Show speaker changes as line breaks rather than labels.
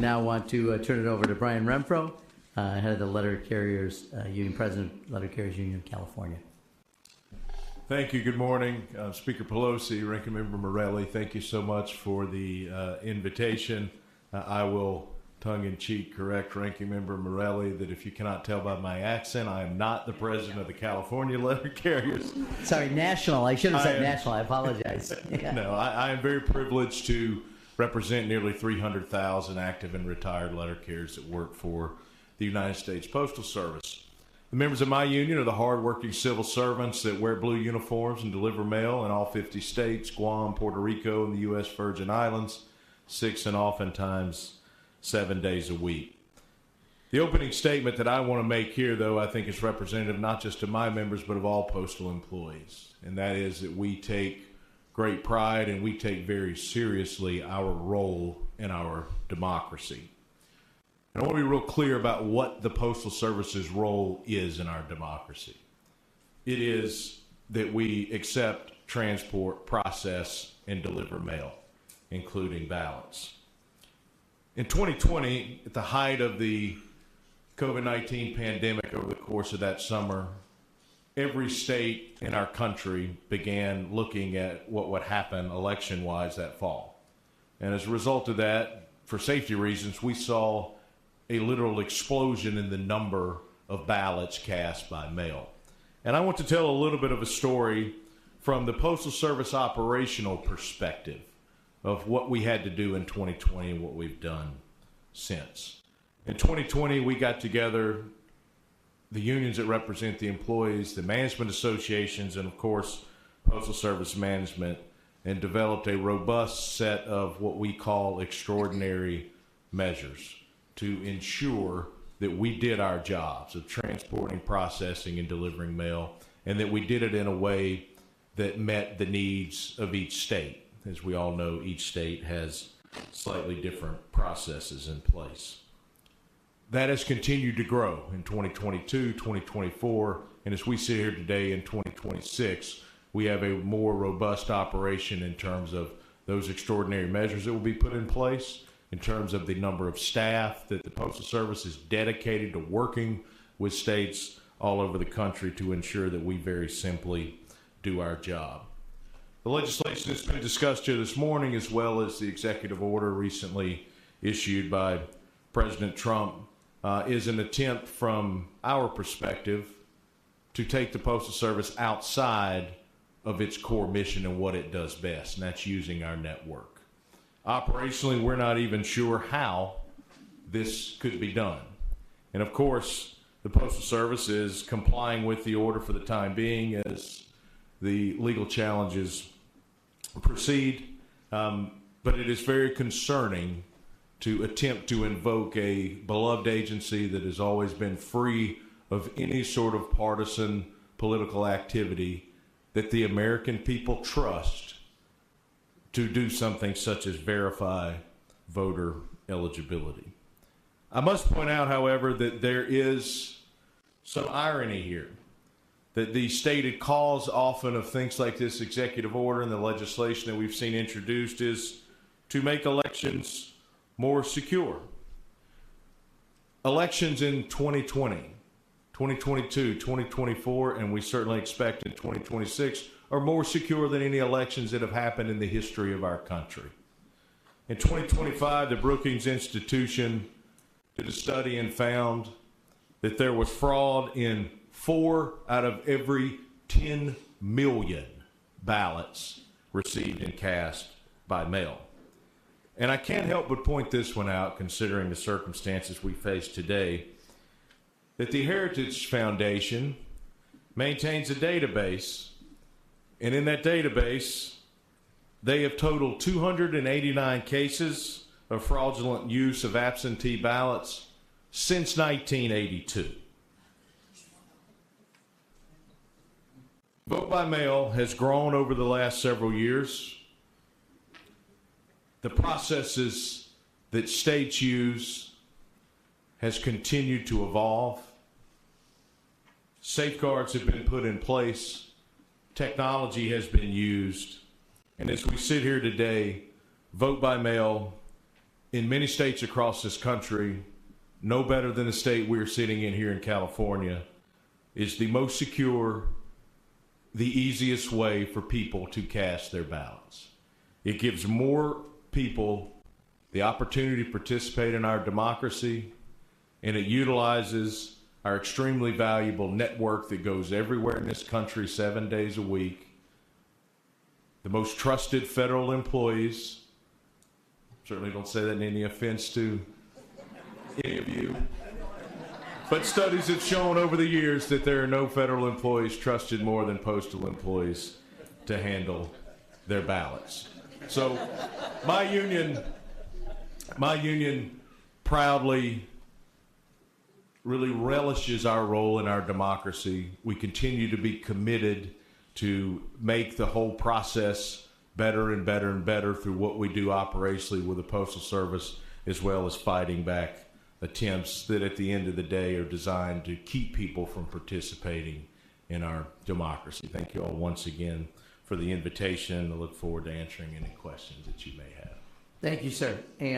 Now want to turn it over to Brian Renfroe, head of the Letter Carriers Union, President of Letter Carriers Union of California.
Thank you. Good morning, Speaker Pelosi, Ranking Member Morelli. Thank you so much for the invitation. I will tongue-in-cheek correct Ranking Member Morelli that if you cannot tell by my accent, I am not the president of the California Letter Carriers.
Sorry, national. I should have said national. I apologize. Yeah.
No, I am very privileged to represent nearly 300,000 active and retired letter carriers that work for the United States Postal Service. The members of my union are the hard-working civil servants that wear blue uniforms and deliver mail in all 50 states, Guam, Puerto Rico, and the U.S. Virgin Islands, 6 and oftentimes 7 days a week. The opening statement that I want to make here, though, I think is representative not just of my members, but of all postal employees, and that is that we take great pride and we take very seriously our role in our democracy. And I want to be real clear about what the Postal Service's role is in our democracy. It is that we accept, transport, process, and deliver mail, including ballots. In 2020, at the height of the COVID-19 pandemic over the course of that summer, every state in our country began looking at what would happen election-wise that fall. And as a result of that, for safety reasons, we saw a literal explosion in the number of ballots cast by mail. And I want to tell a little bit of a story from the Postal Service operational perspective of what we had to do in 2020 and what we've done since. In 2020, we got together the unions that represent the employees, the management associations, and of course, Postal Service management, and developed a robust set of what we call extraordinary measures to ensure that we did our jobs of transporting, processing, and delivering mail, and that we did it in a way that met the needs of each state. As we all know, each state has slightly different processes in place. That has continued to grow in 2022, 2024, and as we sit here today in 2026, we have a more robust operation in terms of those extraordinary measures that will be put in place, in terms of the number of staff that the Postal Service is dedicated to working with states all over the country to ensure that we very simply do our job. The legislation that's been discussed here this morning, as well as the executive order recently issued by President Trump, is an attempt from our perspective to take the Postal Service outside of its core mission and what it does best, and that's using our network. Operationally, we're not even sure how this could be done. And of course, the Postal Service is complying with the order for the time being as the legal challenges proceed. But it is very concerning to attempt to invoke a beloved agency that has always been free of any sort of partisan political activity that the American people trust to do something such as verify voter eligibility. I must point out, however, that there is some irony here, that the stated cause often of things like this executive order and the legislation that we've seen introduced is to make elections more secure. Elections in 2020, 2022, 2024, and we certainly expect in 2026 are more secure than any elections that have happened in the history of our country. In 2025, the Brookings Institution did a study and found that there was fraud in 4 out of every 10 million ballots received and cast by mail. And I can't help but point this one out, considering the circumstances we face today, that the Heritage Foundation maintains a database, and in that database, they have totaled 289 cases of fraudulent use of absentee ballots since 1982. Vote by mail has grown over the last several years. The processes that states use has continued to evolve. Safeguards have been put in place. Technology has been used. And as we sit here today, vote by mail in many states across this country, no better than the state we're sitting in here in California, is the most secure, the easiest way for people to cast their ballots. It gives more people the opportunity to participate in our democracy, and it utilizes our extremely valuable network that goes everywhere in this country 7 days a week. The most trusted federal employees. Certainly don't say that in any offense to any of you. But studies have shown over the years that there are no federal employees trusted more than postal employees to handle their ballots. So my union proudly really relishes our role in our democracy. We continue to be committed to make the whole process better and better and better through what we do operationally with the Postal Service, as well as fighting back attempts that at the end of the day are designed to keep people from participating in our democracy. Thank you all once again for the invitation. I look forward to answering any questions that you may have.
Thank you, sir. And